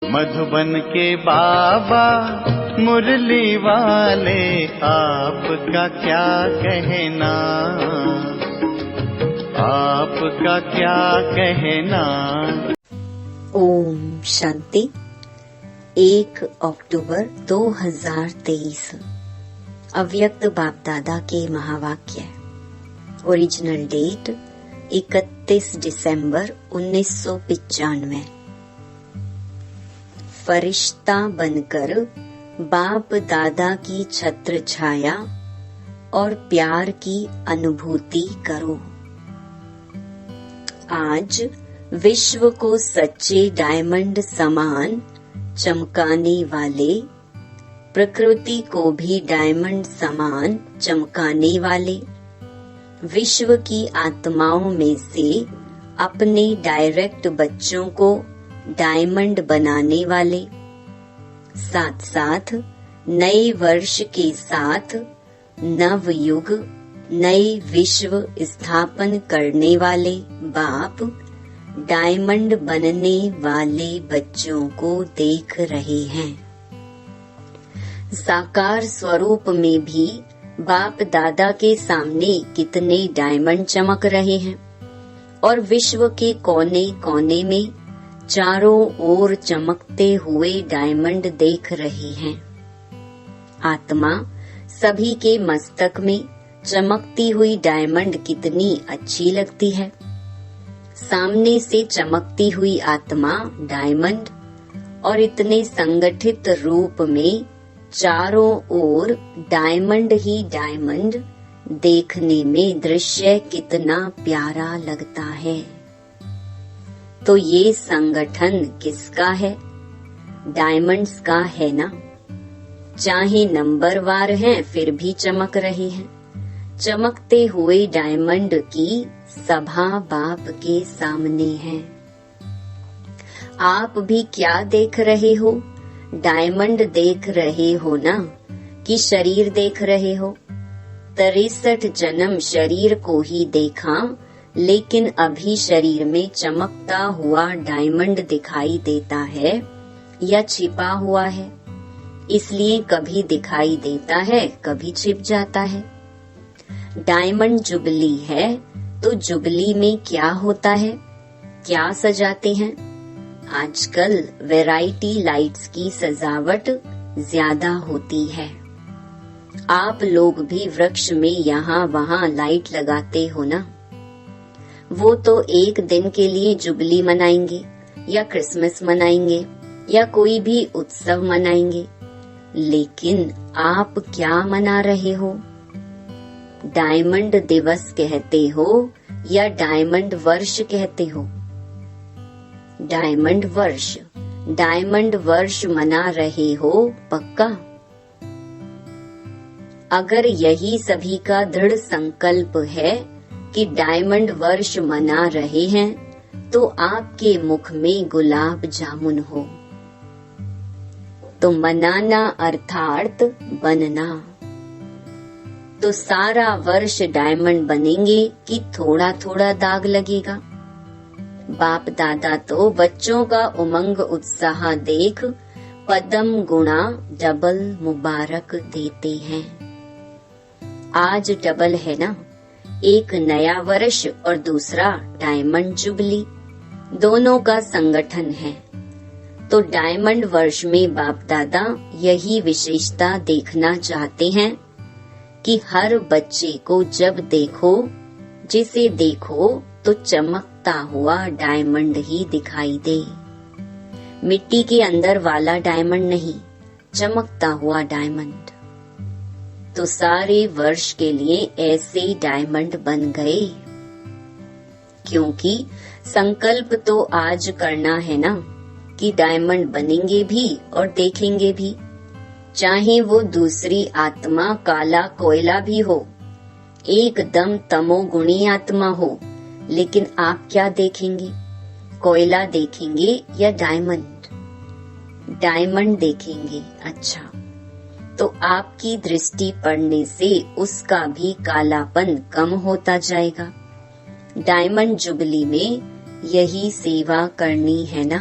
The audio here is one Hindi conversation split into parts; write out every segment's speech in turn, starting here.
मधुबन के बाबा मुरली वाले, आपका क्या कहना, आपका क्या कहना। ओम शांति। 1 अक्टूबर 2023 अव्यक्त बाप दादा के महावाक्य। ओरिजिनल डेट 31 दिसंबर 1995। फरिश्ता बनकर बाप दादा की छत्र छाया और प्यार की अनुभूति करो। आज विश्व को सच्चे डायमंड समान चमकाने वाले, प्रकृति को भी डायमंड समान चमकाने वाले, विश्व की आत्माओं में से अपने डायरेक्ट बच्चों को डायमंड बनाने वाले, साथ साथ नए वर्ष के साथ नव युग, नए विश्व स्थापन करने वाले बाप डायमंड बनने वाले बच्चों को देख रहे हैं। साकार स्वरूप में भी बाप दादा के सामने कितने डायमंड चमक रहे हैं और विश्व के कोने कोने में चारों ओर चमकते हुए डायमंड देख रही हैं। आत्मा सभी के मस्तक में चमकती हुई डायमंड कितनी अच्छी लगती है। सामने से चमकती हुई आत्मा डायमंड और इतने संगठित रूप में चारों ओर डायमंड ही डायमंड देखने में दृश्य कितना प्यारा लगता है। तो ये संगठन किसका है? डायमंड्स का है ना। चाहे नंबरवार हैं फिर भी चमक रहे हैं। चमकते हुए डायमंड की सभा बाप के सामने है। आप भी क्या देख रहे हो? डायमंड देख रहे हो ना, कि शरीर देख रहे हो? 63 जन्म शरीर को ही देखा, लेकिन अभी शरीर में चमकता हुआ डायमंड दिखाई देता है या छिपा हुआ है, इसलिए कभी दिखाई देता है कभी छिप जाता है। डायमंड जुबली है तो जुबली में क्या होता है, क्या सजाते हैं? आजकल वैरायटी लाइट्स की सजावट ज्यादा होती है। आप लोग भी वृक्ष में यहाँ वहाँ लाइट लगाते हो ना। वो तो एक दिन के लिए जुबली मनाएंगे या क्रिसमस मनाएंगे या कोई भी उत्सव मनाएंगे, लेकिन आप क्या मना रहे हो? डायमंड दिवस कहते हो या डायमंड वर्ष कहते हो? डायमंड वर्ष मना रहे हो पक्का? अगर यही सभी का दृढ़ संकल्प है कि डायमंड वर्ष मना रहे हैं, तो आपके मुख में गुलाब जामुन हो। तो मनाना अर्थात बनना। तो सारा वर्ष डायमंड बनेंगे कि थोड़ा थोड़ा दाग लगेगा? बाप दादा तो बच्चों का उमंग उत्साह देख पदम गुणा डबल मुबारक देते हैं। आज डबल है ना, एक नया वर्ष और दूसरा डायमंड जुबली, दोनों का संगठन है। तो डायमंड वर्ष में बाप दादा यही विशेषता देखना चाहते हैं कि हर बच्चे को जब देखो, जिसे देखो तो चमकता हुआ डायमंड ही दिखाई दे। मिट्टी के अंदर वाला डायमंड नहीं, चमकता हुआ डायमंड। तो सारे वर्ष के लिए ऐसे डायमंड बन गए, क्योंकि संकल्प तो आज करना है ना कि डायमंड बनेंगे भी और देखेंगे भी। चाहे वो दूसरी आत्मा काला कोयला भी हो, एकदम तमोगुणी आत्मा हो, लेकिन आप क्या देखेंगे? कोयला देखेंगे या डायमंड? डायमंड देखेंगे। अच्छा, तो आपकी दृष्टि पड़ने से उसका भी कालापन कम होता जाएगा। डायमंड जुबली में यही सेवा करनी है ना।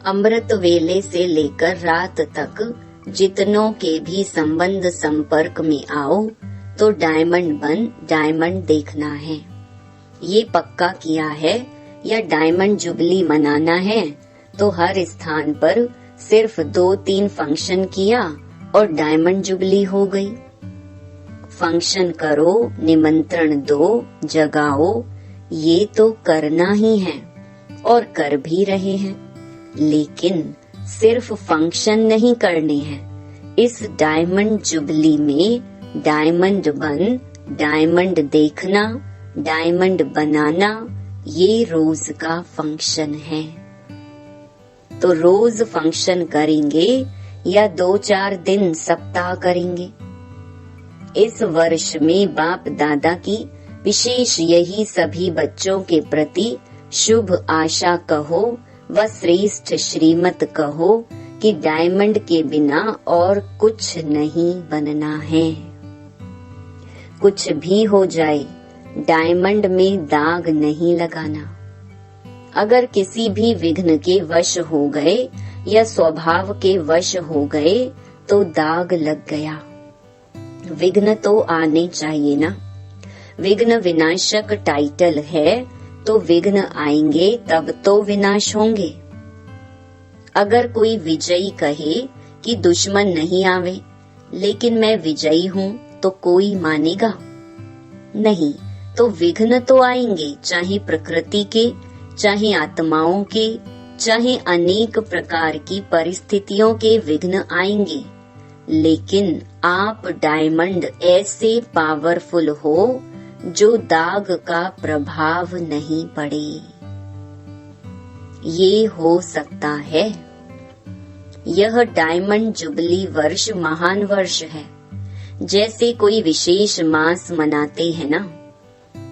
अमृत वेले से लेकर रात तक जितनों के भी संबंध संपर्क में आओ तो डायमंड बन डायमंड देखना है। ये पक्का किया है या डायमंड जुबली मनाना है तो हर स्थान पर सिर्फ 2-3 फंक्शन किया और डायमंड जुबली हो गई। फंक्शन करो, निमंत्रण दो, जगाओ, ये तो करना ही है और कर भी रहे हैं, लेकिन सिर्फ फंक्शन नहीं करने हैं। इस डायमंड जुबली में डायमंड बन डायमंड देखना, डायमंड बनाना, ये रोज का फंक्शन है। तो रोज फंक्शन करेंगे या 2-4 दिन सप्ताह करेंगे। इस वर्ष में बाप दादा की विशेष यही सभी बच्चों के प्रति शुभ आशा कहो व श्रेष्ठ श्रीमत कहो कि डायमंड के बिना और कुछ नहीं बनना है। कुछ भी हो जाए, डायमंड में दाग नहीं लगाना। अगर किसी भी विघ्न के वश हो गए या स्वभाव के वश हो गए तो दाग लग गया। विघ्न तो आने चाहिए ना। विघ्न विनाशक टाइटल है तो विघ्न आएंगे तब तो विनाश होंगे। अगर कोई विजयी कहे कि दुश्मन नहीं आवे लेकिन मैं विजयी हूँ तो कोई मानेगा नहीं। तो विघ्न तो आएंगे, चाहे प्रकृति के, चाहे आत्माओं के, चाहे अनेक प्रकार की परिस्थितियों के विघ्न आएंगे, लेकिन आप डायमंड ऐसे पावरफुल हो जो दाग का प्रभाव नहीं पड़े। ये हो सकता है। यह डायमंड जुबली वर्ष महान वर्ष है। जैसे कोई विशेष मास मनाते हैं ना,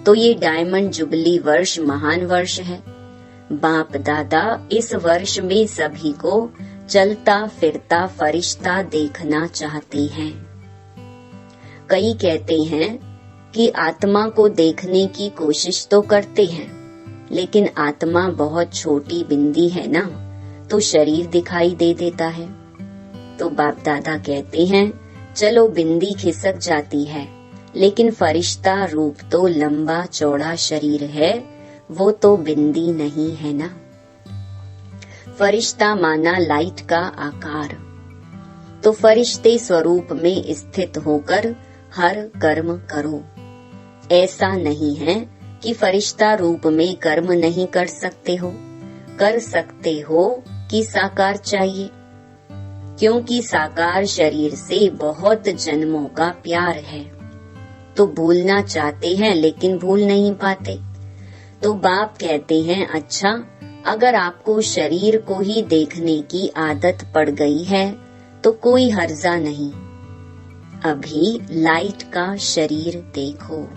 तो ये डायमंड जुबली वर्ष महान वर्ष है। बाप दादा इस वर्ष में सभी को चलता फिरता फरिश्ता देखना चाहते हैं। कई कहते हैं कि आत्मा को देखने की कोशिश तो करते हैं, लेकिन आत्मा बहुत छोटी बिंदी है ना, तो शरीर दिखाई दे देता है। तो बाप दादा कहते हैं चलो बिंदी खिसक जाती है, लेकिन फरिश्ता रूप तो लंबा चौड़ा शरीर है, वो तो बिंदी नहीं है ना। फरिश्ता माना लाइट का आकार। तो फरिश्ते स्वरूप में स्थित होकर हर कर्म करो। ऐसा नहीं है कि फरिश्ता रूप में कर्म नहीं कर सकते हो। कर सकते हो कि साकार चाहिए, क्योंकि साकार शरीर से बहुत जन्मों का प्यार है। तो भूलना चाहते हैं लेकिन भूल नहीं पाते। तो बाप कहते हैं अच्छा, अगर आपको शरीर को ही देखने की आदत पड़ गई है तो कोई हर्जा नहीं। अभी लाइट का शरीर देखो।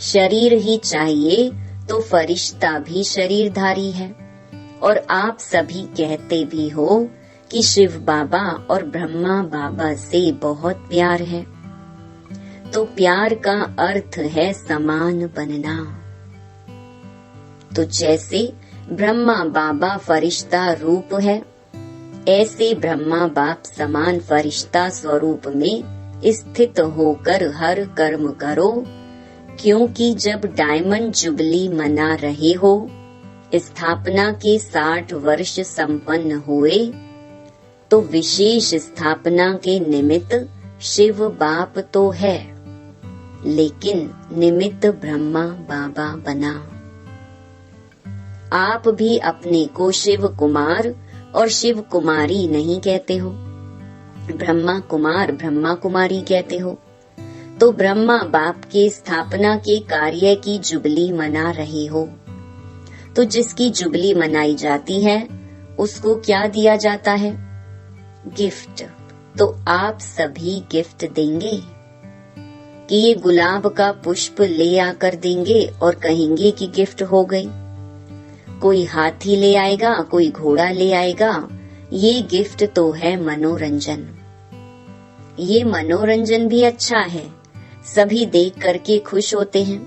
शरीर ही चाहिए तो फरिश्ता भी शरीरधारी है। और आप सभी कहते भी हो कि शिव बाबा और ब्रह्मा बाबा से बहुत प्यार है। तो प्यार का अर्थ है समान बनना। तो जैसे ब्रह्मा बाबा फरिश्ता रूप है, ऐसे ब्रह्मा बाप समान फरिश्ता स्वरूप में स्थित होकर हर कर्म करो। क्योंकि जब डायमंड जुबली मना रहे हो, स्थापना के 60 वर्ष संपन्न हुए, तो विशेष स्थापना के निमित्त शिव बाप तो है, लेकिन निमित्त ब्रह्मा बाबा बना। आप भी अपने को शिव कुमार और शिव कुमारी नहीं कहते हो, ब्रह्मा कुमार ब्रह्मा कुमारी कहते हो। तो ब्रह्मा बाप के स्थापना के कार्य की जुबली मना रहे हो। तो जिसकी जुबली मनाई जाती है उसको क्या दिया जाता है? गिफ्ट। तो आप सभी गिफ्ट देंगे कि ये गुलाब का पुष्प ले आकर देंगे और कहेंगे कि गिफ्ट हो गई। कोई हाथी ले आएगा, कोई घोड़ा ले आएगा। ये गिफ्ट तो है मनोरंजन। ये मनोरंजन भी अच्छा है, सभी देख करके खुश होते हैं।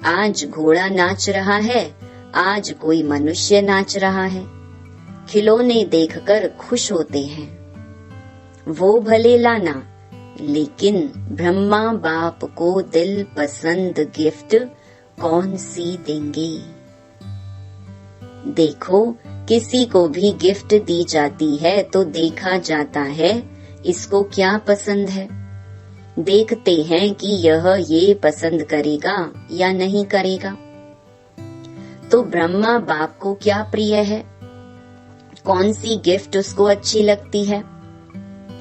आज घोड़ा नाच रहा है, आज कोई मनुष्य नाच रहा है। खिलौने देखकर खुश होते हैं, वो भले लाना, लेकिन ब्रह्मा बाप को दिल पसंद गिफ्ट कौन सी देंगे। देखो, किसी को भी गिफ्ट दी जाती है तो देखा जाता है इसको क्या पसंद है। देखते हैं कि यह ये पसंद करेगा या नहीं करेगा। तो ब्रह्मा बाप को क्या प्रिय है, कौन सी गिफ्ट उसको अच्छी लगती है।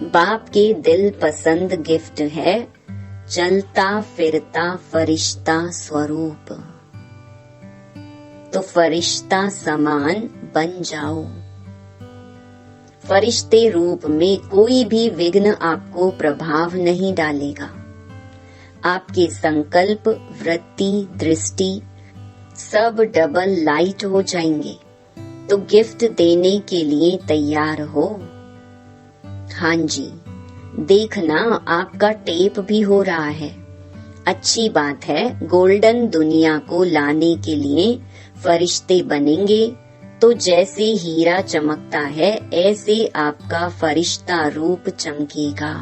बाप के दिल पसंद गिफ्ट है चलता फिरता फरिश्ता स्वरूप। तो फरिश्ता समान बन जाओ। फरिश्ते रूप में कोई भी विघ्न आपको प्रभाव नहीं डालेगा। आपके संकल्प, वृत्ति, दृष्टि सब डबल लाइट हो जाएंगे। तो गिफ्ट देने के लिए तैयार हो। हाँ जी, देखना आपका टेप भी हो रहा है। अच्छी बात है, गोल्डन दुनिया को लाने के लिए फरिश्ते बनेंगे तो जैसे हीरा चमकता है ऐसे आपका फरिश्ता रूप चमकेगा।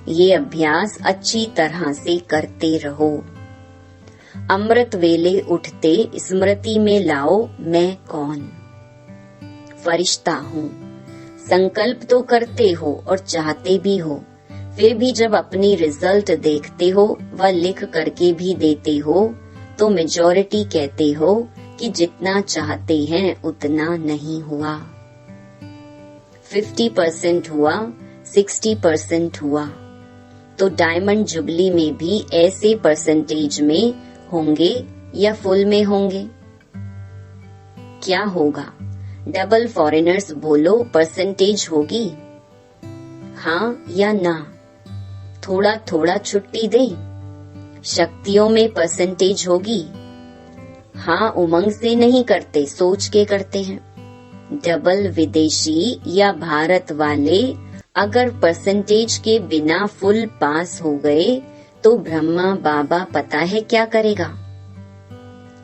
ये अभ्यास अच्छी तरह से करते रहो। अमृत वेले उठते स्मृति में लाओ, मैं कौन, फरिश्ता हूँ। संकल्प तो करते हो और चाहते भी हो, फिर भी जब अपनी रिजल्ट देखते हो व लिख करके भी देते हो तो मेजॉरिटी कहते हो कि जितना चाहते हैं उतना नहीं हुआ। 50% हुआ, 60% हुआ। तो डायमंड जुबली में भी ऐसे परसेंटेज में होंगे या फुल में होंगे? क्या होगा? डबल फॉरेनर्स बोलो, परसेंटेज होगी हाँ या ना? थोड़ा थोड़ा छुट्टी दे, शक्तियों में परसेंटेज होगी हाँ। उमंग से नहीं करते, सोच के करते हैं। डबल विदेशी या भारत वाले अगर परसेंटेज के बिना फुल पास हो गए तो ब्रह्मा बाबा पता है क्या करेगा?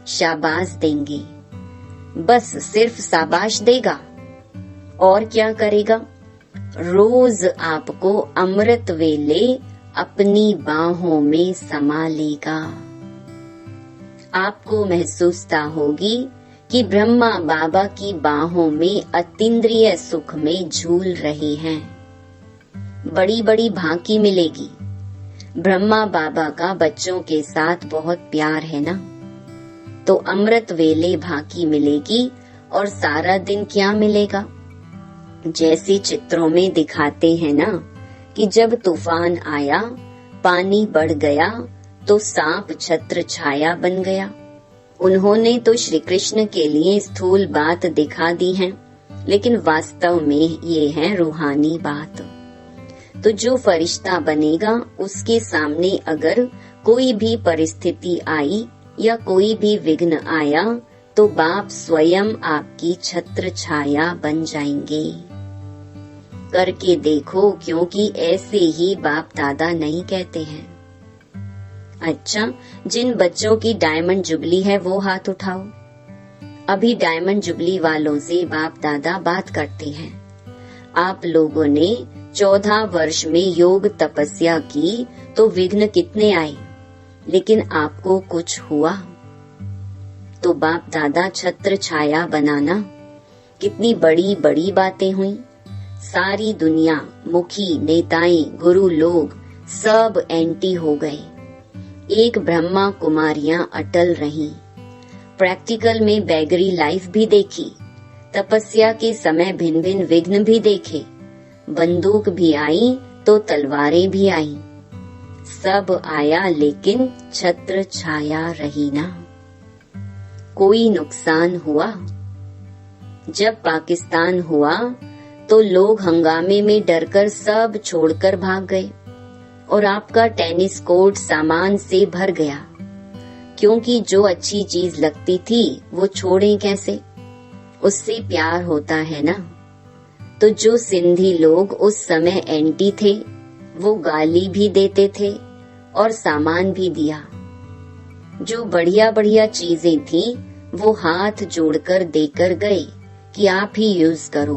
शाबाश देंगे, बस सिर्फ शाबाश देगा। और क्या करेगा? रोज आपको अमृत वेले अपनी बाहों में समा लेगा। आपको महसूसता होगी कि ब्रह्मा बाबा की बाहों में अतीन्द्रिय सुख में झूल रहे हैं। बड़ी बड़ी भांकी मिलेगी। ब्रह्मा बाबा का बच्चों के साथ बहुत प्यार है ना, तो अमृत वेले भांकी मिलेगी। और सारा दिन क्या मिलेगा? जैसे चित्रों में दिखाते हैं ना कि जब तूफान आया, पानी बढ़ गया तो सांप छत्र छाया बन गया। उन्होंने तो श्री कृष्ण के लिए स्थूल बात दिखा दी है, लेकिन वास्तव में ये है रूहानी बात। तो जो फरिश्ता बनेगा उसके सामने अगर कोई भी परिस्थिति आई या कोई भी विघ्न आया तो बाप स्वयं आपकी छत्र छाया बन जाएंगे। करके देखो, क्योंकि ऐसे ही बाप दादा नहीं कहते हैं। अच्छा, जिन बच्चों की डायमंड जुबली है वो हाथ उठाओ। अभी डायमंड जुबली वालों से बाप दादा बात करते हैं। आप लोगों ने 14 वर्ष में योग तपस्या की तो विघ्न कितने आए, लेकिन आपको कुछ हुआ? तो बाप दादा छत्र छाया बनाना, कितनी बड़ी बड़ी बातें हुई। सारी दुनिया, मुखी, नेताएं, गुरु लोग सब एंटी हो गए। एक ब्रह्मा कुमारियां अटल रहीं। प्रैक्टिकल में बैगरी लाइफ भी देखी, तपस्या के समय भिन्न भिन्न विघ्न भी देखे। बंदूक भी आई तो तलवारें भी आई, सब आया लेकिन छत्र छाया रही ना। कोई नुकसान हुआ? जब पाकिस्तान हुआ तो लोग हंगामे में डरकर सब छोड़कर भाग गए और आपका टेनिस कोर्ट सामान से भर गया, क्योंकि जो अच्छी चीज लगती थी वो छोड़ें कैसे? उससे प्यार होता है ना। तो जो सिंधी लोग उस समय एंटी थे वो गाली भी देते थे और सामान भी दिया। जो बढ़िया बढ़िया चीजें थी वो हाथ जोड़कर देकर गए कि आप ही यूज करो।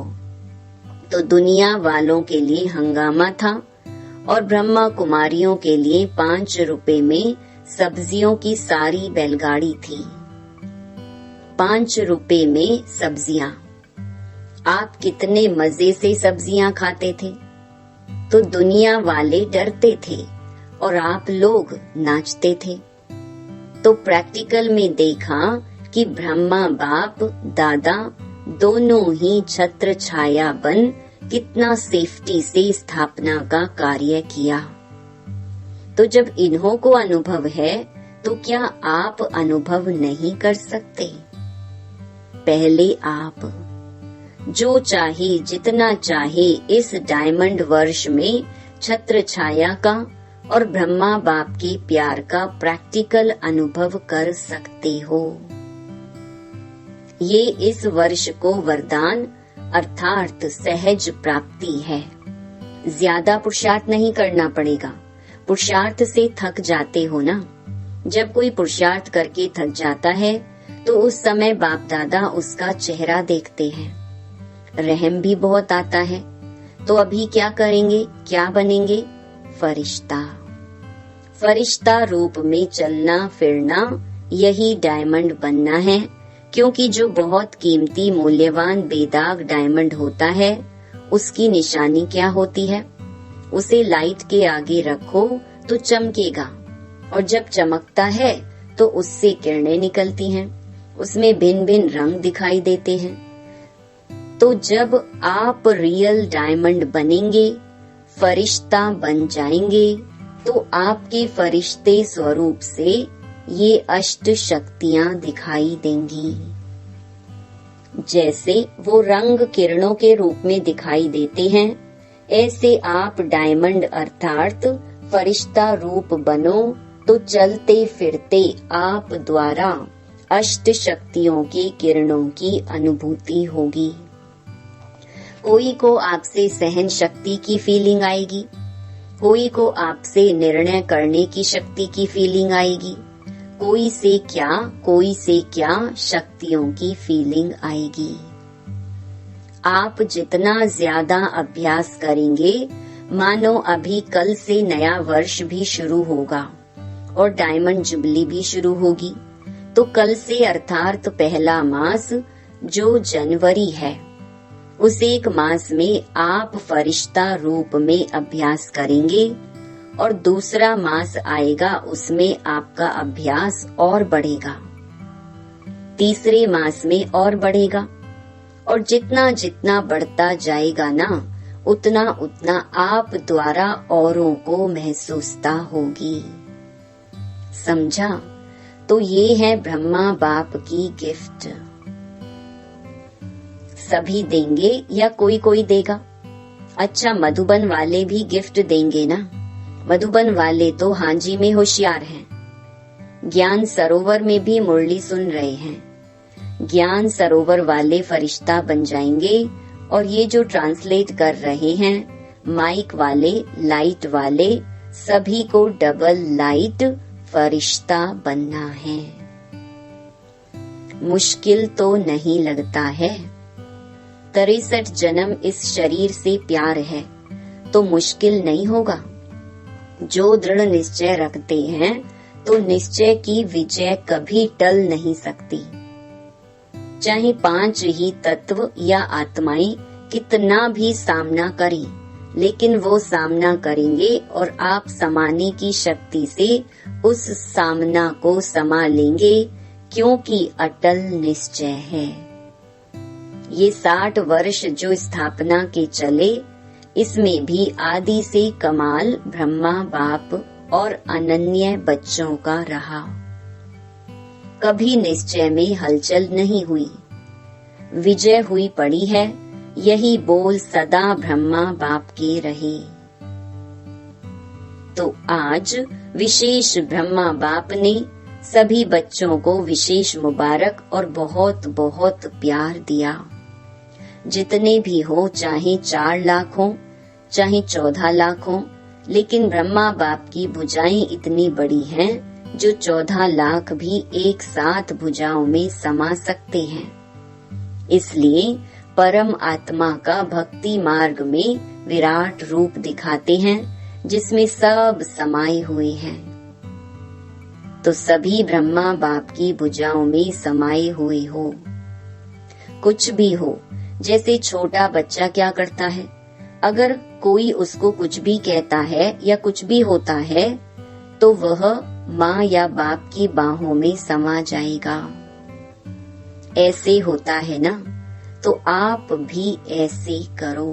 तो दुनिया वालों के लिए हंगामा था और ब्रह्मा कुमारियों के लिए 5 रुपए में सब्जियों की सारी बैलगाड़ी थी। 5 रुपए में सब्जियां। आप कितने मजे से सब्जियां खाते थे। तो दुनिया वाले डरते थे और आप लोग नाचते थे। तो प्रैक्टिकल में देखा कि ब्रह्मा बाप दादा दोनों ही छत्र छाया बन कितना सेफ्टी से स्थापना का कार्य किया। तो जब इन्हों को अनुभव है तो क्या आप अनुभव नहीं कर सकते। पहले आप जो चाहे जितना चाहे इस डायमंड वर्ष में छत्र छाया का और ब्रह्मा बाप के प्यार का प्रैक्टिकल अनुभव कर सकते हो। ये इस वर्ष को वरदान अर्थात सहज प्राप्ति है। ज्यादा पुरुषार्थ नहीं करना पड़ेगा। पुरुषार्थ से थक जाते हो ना। जब कोई पुरुषार्थ करके थक जाता है तो उस समय बाप दादा उसका चेहरा देखते हैं। रहम भी बहुत आता है। तो अभी क्या करेंगे, क्या बनेंगे? फरिश्ता। फरिश्ता रूप में चलना फिरना, यही डायमंड बनना है। क्योंकि जो बहुत कीमती मूल्यवान बेदाग डायमंड होता है उसकी निशानी क्या होती है? उसे लाइट के आगे रखो तो चमकेगा और जब चमकता है तो उससे किरणें निकलती हैं। उसमें भिन्न भिन्न रंग दिखाई देते हैं। तो जब आप रियल डायमंड बनेंगे, फरिश्ता बन जाएंगे, तो आपके फरिश्ते स्वरूप से ये अष्ट शक्तियां दिखाई देंगी। जैसे वो रंग किरणों के रूप में दिखाई देते हैं, ऐसे आप डायमंड अर्थात फरिश्ता रूप बनो तो चलते फिरते आप द्वारा अष्ट शक्तियों की किरणों की अनुभूति होगी। कोई को आपसे सहन शक्ति की फीलिंग आएगी, कोई को आपसे निर्णय करने की शक्ति की फीलिंग आएगी, कोई से क्या शक्तियों की फीलिंग आएगी। आप जितना ज्यादा अभ्यास करेंगे, मानो अभी कल से नया वर्ष भी शुरू होगा और डायमंड जुबली भी शुरू होगी। तो कल से अर्थात पहला मास जो जनवरी है, उस एक मास में आप फरिश्ता रूप में अभ्यास करेंगे और दूसरा मास आएगा, उसमें आपका अभ्यास और बढ़ेगा। तीसरे मास में और बढ़ेगा और जितना जितना बढ़ता जाएगा ना, उतना उतना आप द्वारा औरों को महसूसता होगी। समझा? तो ये है ब्रह्मा बाप की गिफ्ट। सभी देंगे या कोई कोई देगा? अच्छा, मधुबन वाले भी गिफ्ट देंगे ना। मधुबन वाले तो हांजी में होशियार हैं। ज्ञान सरोवर में भी मुरली सुन रहे हैं। ज्ञान सरोवर वाले फरिश्ता बन जाएंगे और ये जो ट्रांसलेट कर रहे हैं, माइक वाले, लाइट वाले, सभी को डबल लाइट फरिश्ता बनना है। मुश्किल तो नहीं लगता है। 63 जन्म इस शरीर से प्यार है तो मुश्किल नहीं होगा। जो दृढ़ निश्चय रखते हैं तो निश्चय की विजय कभी टल नहीं सकती। चाहे 5 ही तत्व या आत्माएं कितना भी सामना करें, लेकिन वो सामना करेंगे और आप समाने की शक्ति से उस सामना को समा लेंगे, क्योंकि अटल निश्चय है। ये 60 वर्ष जो स्थापना के चले, इसमें भी आदि से कमाल ब्रह्मा बाप और अनन्य बच्चों का रहा। कभी निश्चय में हलचल नहीं हुई, विजय हुई पड़ी है। यही बोल सदा ब्रह्मा बाप के रहे। तो आज विशेष ब्रह्मा बाप ने सभी बच्चों को विशेष मुबारक और बहुत बहुत प्यार दिया। जितने भी हो, चाहे 4 लाख हो, चाहे 14 लाख हो, लेकिन ब्रह्मा बाप की भुजाएं इतनी बड़ी हैं जो 14 लाख भी एक साथ भुजाओं में समा सकते हैं। इसलिए परम आत्मा का भक्ति मार्ग में विराट रूप दिखाते हैं, जिसमें सब समाये हुए हैं। तो सभी ब्रह्मा बाप की भुजाओं में समाये हुए हो। कुछ भी हो, जैसे छोटा बच्चा क्या करता है, अगर कोई उसको कुछ भी कहता है या कुछ भी होता है तो वह माँ या बाप की बाहों में समा जाएगा। ऐसे होता है ना, तो आप भी ऐसे करो।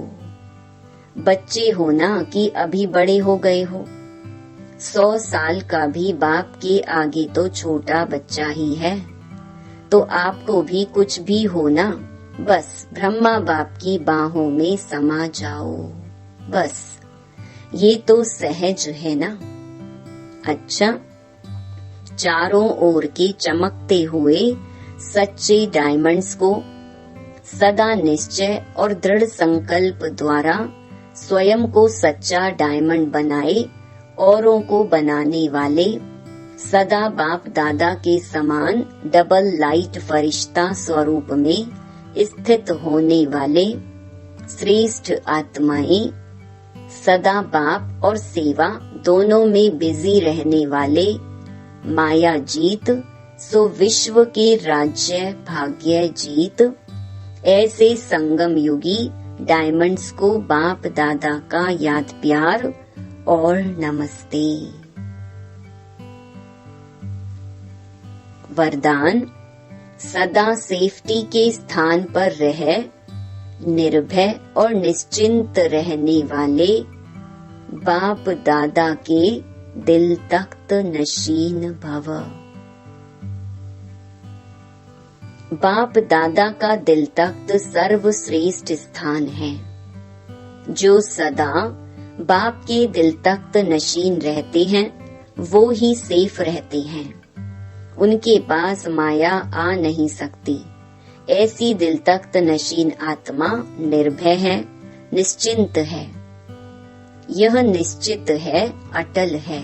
बच्चे हो ना कि अभी बड़े हो गए हो, 100 साल का भी बाप के आगे तो छोटा बच्चा ही है। तो आपको भी कुछ भी हो ना, बस ब्रह्मा बाप की बाहों में समा जाओ। बस ये तो सहज है ना। अच्छा, चारों ओर के चमकते हुए सच्चे डायमंड्स को सदा निश्चय और दृढ़ संकल्प द्वारा स्वयं को सच्चा डायमंड बनाए, औरों को बनाने वाले, सदा बाप दादा के समान डबल लाइट फरिश्ता स्वरूप में स्थित होने वाले श्रेष्ठ आत्माएं, सदा बाप और सेवा दोनों में बिजी रहने वाले माया जीत सो विश्व के राज्य भाग्य जीत, ऐसे संगम युगी डायमंड्स को बाप दादा का याद प्यार और नमस्ते। वरदान, सदा सेफ्टी के स्थान पर रह निर्भय और निश्चिंत रहने वाले बाप दादा के दिल तख्त नशीन भव। बाप दादा का दिल तख्त सर्वश्रेष्ठ स्थान है। जो सदा बाप के दिल तख्त नशीन रहते हैं वो ही सेफ रहते हैं। उनके पास माया आ नहीं सकती। ऐसी दिल तख्त नशीन आत्मा निर्भय है, निश्चिंत है। यह निश्चित है, अटल है।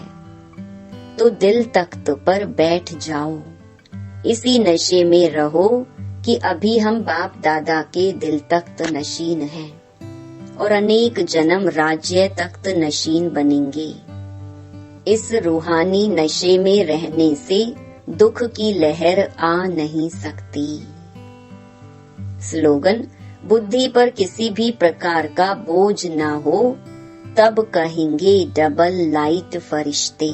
तो दिल तख्त पर बैठ जाओ, इसी नशे में रहो कि अभी हम बाप दादा के दिल तख्त नशीन हैं और अनेक जन्म राज्य तख्त नशीन बनेंगे। इस रूहानी नशे में रहने से दुख की लहर आ नहीं सकती। स्लोगन, बुद्धि पर किसी भी प्रकार का बोझ ना हो, तब कहेंगे डबल लाइट फरिश्ते।